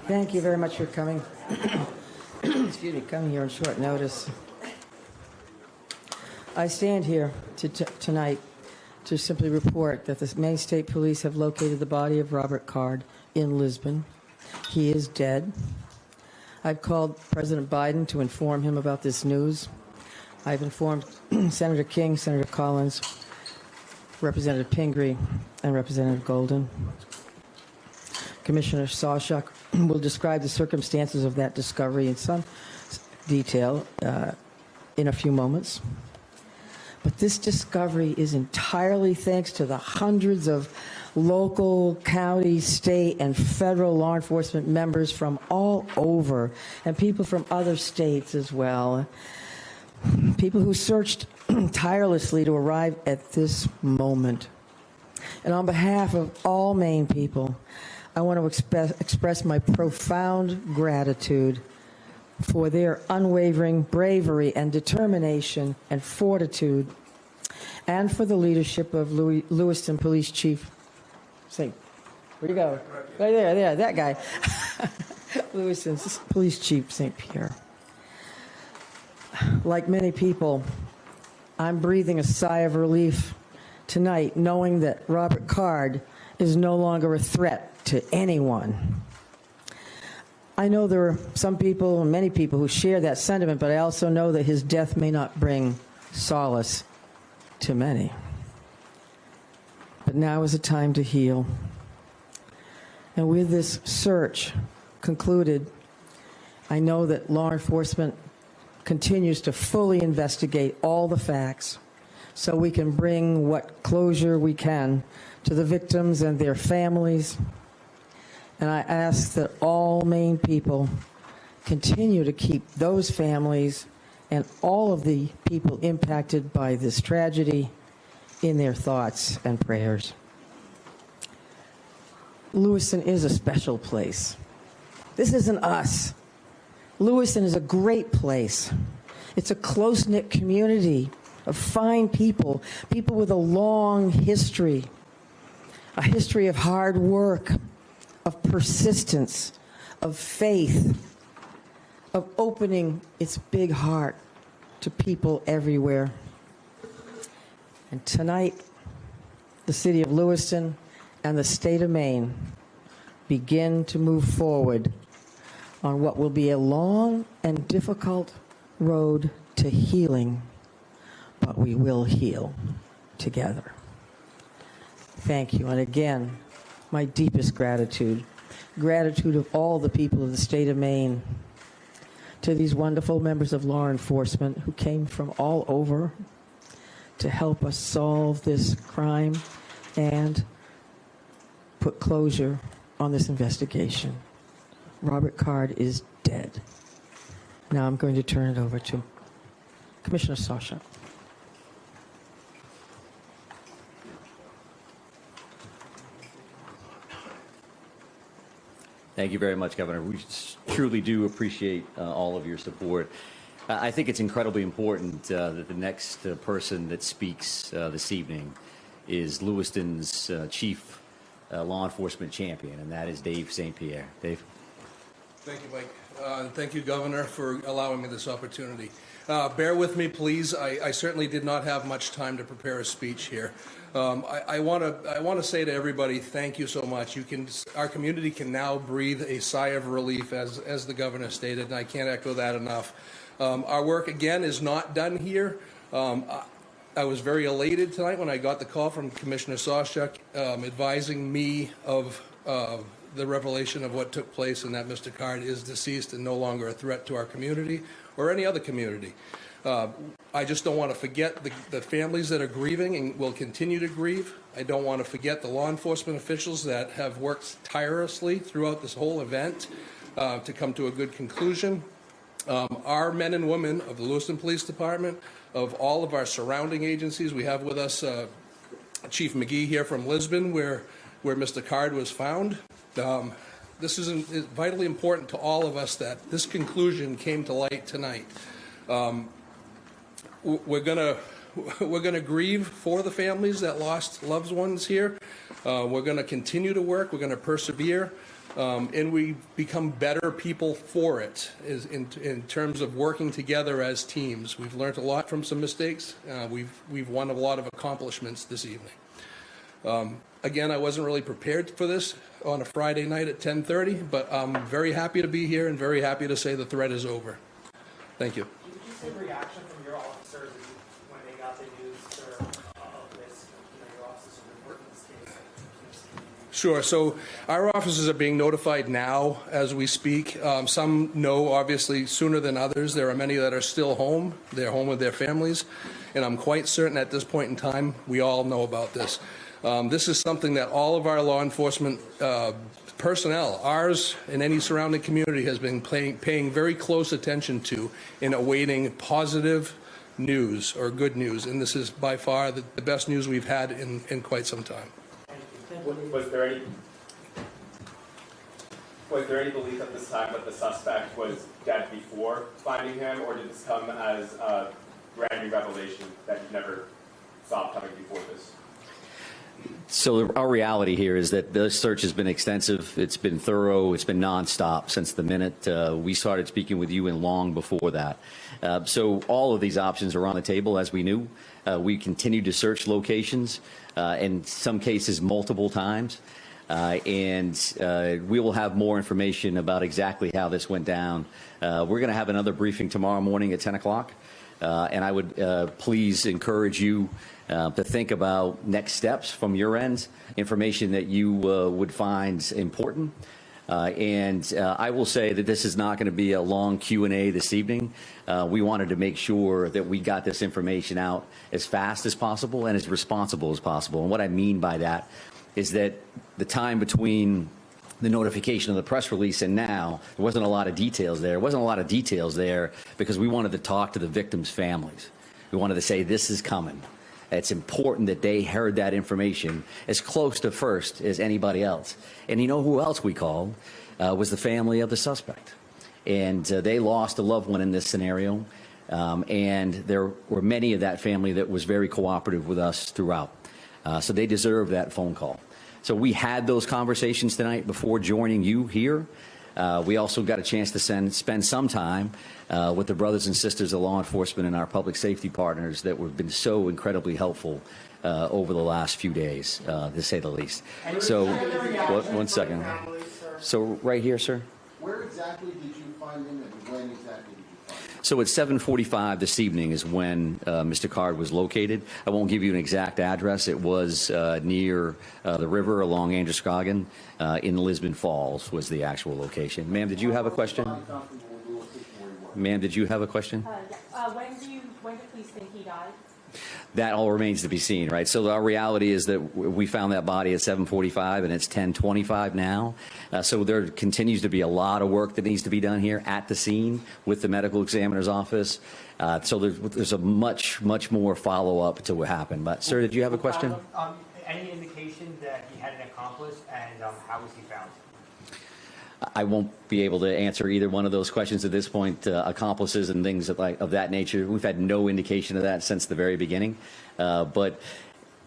Thank you very much for coming. Excuse me, coming here on short notice. I stand here tonight to simply report that the Maine State Police have located the body of Robert Card in Lisbon. He is dead. I've called President Biden to inform him about this news. I've informed Senator King, Senator Collins, Representative Pingree, and Representative Golden. Commissioner Sawchuk will describe the circumstances of that discovery in some detail in a few moments. But this discovery is entirely thanks to the hundreds of local, county, state, and federal law enforcement members from all over, and people from other states as well. People who searched tirelessly to arrive at this moment. And on behalf of all Maine people, I want to express my profound gratitude for their unwavering bravery and determination and fortitude, and for the leadership of Lewiston Police Chief St. Where'd you go? Right there, that guy. Lewiston Police Chief St. Pierre. Like many people, I'm breathing a sigh of relief tonight, knowing that Robert Card is no longer a threat to anyone. I know there are some people, and many people, who share that sentiment, but I also know that his death may not bring solace to many. But now is a time to heal. And with this search concluded, I know that law enforcement continues to fully investigate all the facts so we can bring what closure we can to the victims and their families. And I ask that all Maine people continue to keep those families and all of the people impacted by this tragedy in their thoughts and prayers. Lewiston is a special place. This isn't us. Lewiston is a great place. It's a close-knit community of fine people, people with a long history, a history of hard work, of persistence, of faith, of opening its big heart to people everywhere. And tonight, the city of Lewiston and the state of Maine begin to move forward on what will be a long and difficult road to healing, but we will heal together. Thank you. And again, my deepest gratitude of all the people of the state of Maine, to these wonderful members of law enforcement who came from all over to help us solve this crime and put closure on this investigation. Robert Card is dead. Now I'm going to turn it over to Commissioner Sawchuk. Thank you very much, Governor. We truly do appreciate all of your support. I think it's incredibly important that the next person that speaks this evening is Lewiston's chief law enforcement champion, and that is Dave St. Pierre. Dave. Thank you, Mike. Thank you, Governor, for allowing me this opportunity. Bear with me, please. I certainly did not have much time to prepare a speech here. I want to say to everybody, thank you so much. Our community can now breathe a sigh of relief, as the Governor stated, and I can't echo that enough. Our work, again, is not done here. I was very elated tonight when I got the call from Commissioner Sawchuk advising me of the revelation of what took place and that Mr. Card is deceased and no longer a threat to our community or any other community. I just don't want to forget the families that are grieving and will continue to grieve. I don't want to forget the law enforcement officials that have worked tirelessly throughout this whole event to come to a good conclusion. Our men and women of the Lewiston Police Department, of all of our surrounding agencies, we have with us Chief McGee here from Lisbon, where Mr. Card was found. This is vitally important to all of us that this conclusion came to light tonight. We're gonna grieve for the families that lost loved ones here. We're gonna continue to work. We're gonna persevere. and we become better people for it is in terms of working together as teams. We've learned a lot from some mistakes. We've won a lot of accomplishments this evening. Again, I wasn't really prepared for this on a Friday night at 10:30, but I'm very happy to be here and very happy to say the threat is over. Thank you. Did you see the reaction from your officers when they got the news of this? Your officers are reporting this case. Sure. So our officers are being notified now as we speak. Some know, obviously, sooner than others. There are many that are still home. They're home with their families. And I'm quite certain at this point in time, we all know about this. This is something that all of our law enforcement personnel, ours and any surrounding community, has been paying very close attention to in awaiting positive news or good news. And this is by far the best news we've had in quite some time. Was there any belief at this time that the suspect was dead before finding him, or did this come as a brand new revelation that you never saw coming before this? So our reality here is that the search has been extensive. It's been thorough. It's been nonstop since the minute we started speaking with you and long before that. So all of these options are on the table, as we knew. We continue to search locations, in some cases multiple times. And we will have more information about exactly how this went down. We're going to have another briefing tomorrow morning at 10 o'clock. And I would please encourage you to think about next steps from your end, information that you would find important. I will say that this is not going to be a long Q&A this evening. We wanted to make sure that we got this information out as fast as possible and as responsible as possible. And what I mean by that is that the time between the notification of the press release and now, there wasn't a lot of details there. There wasn't a lot of details there because we wanted to talk to the victims' families. We wanted to say, this is coming. It's important that they heard that information as close to first as anybody else. And you know who else we called? Was the family of the suspect. And they lost a loved one in this scenario. And there were many of that family that was very cooperative with us throughout. So they deserve that phone call. So we had those conversations tonight before joining you here. We also got a chance to spend some time with the brothers and sisters of law enforcement and our public safety partners that have been so incredibly helpful over the last few days, to say the least. So, one second. So right here, sir. Where exactly did you find him and when exactly did you find him? So at 7:45 this evening is when Mr. Card was located. I won't give you an exact address. It was near the river along Androscoggin in Lisbon Falls was the actual location. Ma'am, did you have a question? Ma'am, did you have a question? When do police think he died? That all remains to be seen, right? So our reality is that we found that body at 7:45 and it's 10:25 now. So there continues to be a lot of work that needs to be done here at the scene with the medical examiner's office. So there's a much more follow-up to what happened. But sir, did you have a question? Any indication that he had an accomplice, and how was he found? I won't be able to answer either one of those questions at this point. Accomplices and things of that nature, we've had no indication of that since the very beginning. But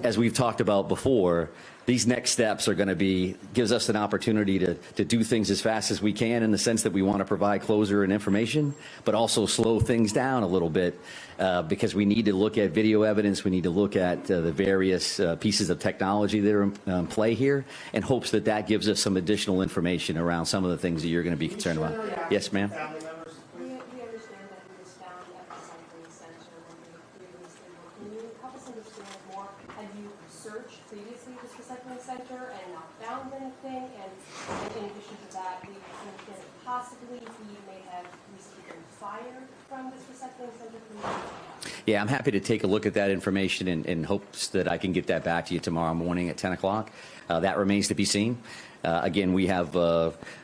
as we've talked about before, these next steps are going to gives us an opportunity to do things as fast as we can in the sense that we want to provide closure and information, but also slow things down a little bit because we need to look at video evidence. We need to look at the various pieces of technology that are in play here in hopes that that gives us some additional information around some of the things that you're going to be concerned about. Yes, ma'am. We understand that he was found at the recycling center when we previously were. Can you help us understand more? Have you searched previously this recycling center and not found anything? And in addition to that, we understand that possibly he may have recently been fired from this recycling center. Yeah, I'm happy to take a look at that information in hopes that I can get that back to you tomorrow morning at 10 o'clock. That remains to be seen. Again, we have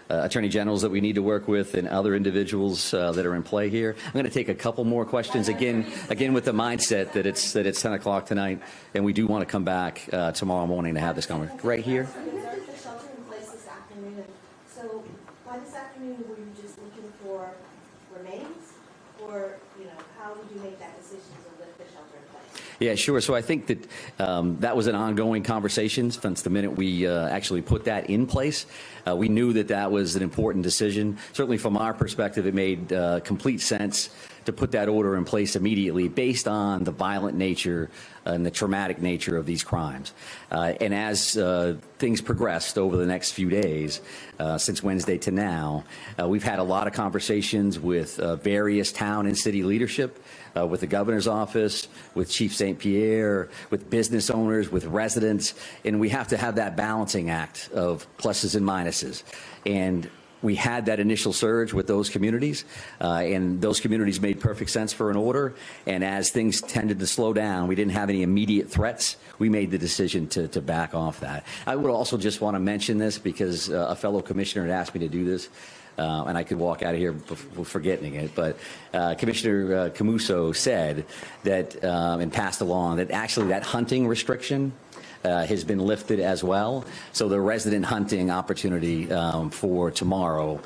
attorney generals that we need to work with and other individuals that are in play here. I'm going to take a couple more questions again with the mindset that it's 10 o'clock tonight, and we do want to come back tomorrow morning to have this conversation. Right here. You left the shelter in place this afternoon. So by this afternoon, were you just looking for remains, Or, how did you make that decision to lift the shelter in place? Yeah, sure. So I think that that was an ongoing conversation since the minute we actually put that in place. We knew that that was an important decision. Certainly from our perspective, it made complete sense to put that order in place immediately based on the violent nature and the traumatic nature of these crimes. And as things progressed over the next few days, since Wednesday to now, we've had a lot of conversations with various town and city leadership, with the governor's office, with Chief St. Pierre, with business owners, with residents, and we have to have that balancing act of pluses and minuses. And we had that initial surge with those communities, and those communities made perfect sense for an order. And as things tended to slow down, we didn't have any immediate threats. We made the decision to back off that. I would also just want to mention this because a fellow commissioner had asked me to do this. And I could walk out of here forgetting it, but Commissioner Camuso said that and passed along that actually that hunting restriction has been lifted as well. So the resident hunting opportunity for tomorrow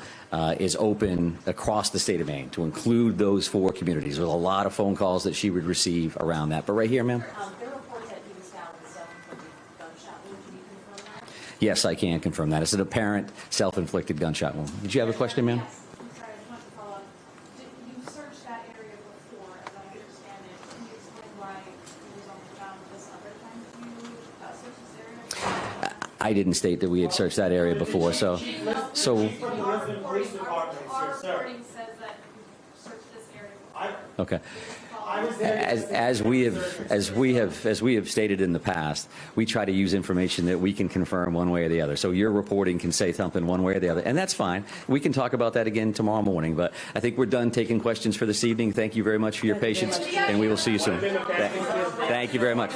is open across the state of Maine to include those 4 communities. There's a lot of phone calls that she would receive around that. But right here, ma'am. There are reports that he was found with self-inflicted gunshot wound. Can you confirm that? Yes, I can confirm that. It's an apparent self-inflicted gunshot wound. Did you have a question, ma'am? Yes, I'm sorry, I just wanted to follow up. You searched that area before, as I understand it. Can you explain why it was only found this other time that you searched this area? I didn't state that we had searched that area before, so From the Lisbon Police Department, Our sir. reporting says that you searched this area before. okay. I was there. As we have stated in the past, we try to use information that we can confirm one way or the other. So your reporting can say something one way or the other, and that's fine. We can talk about that again tomorrow morning. But I think we're done taking questions for this evening. Thank you very much for your patience, and we will see you soon. Thank you very much.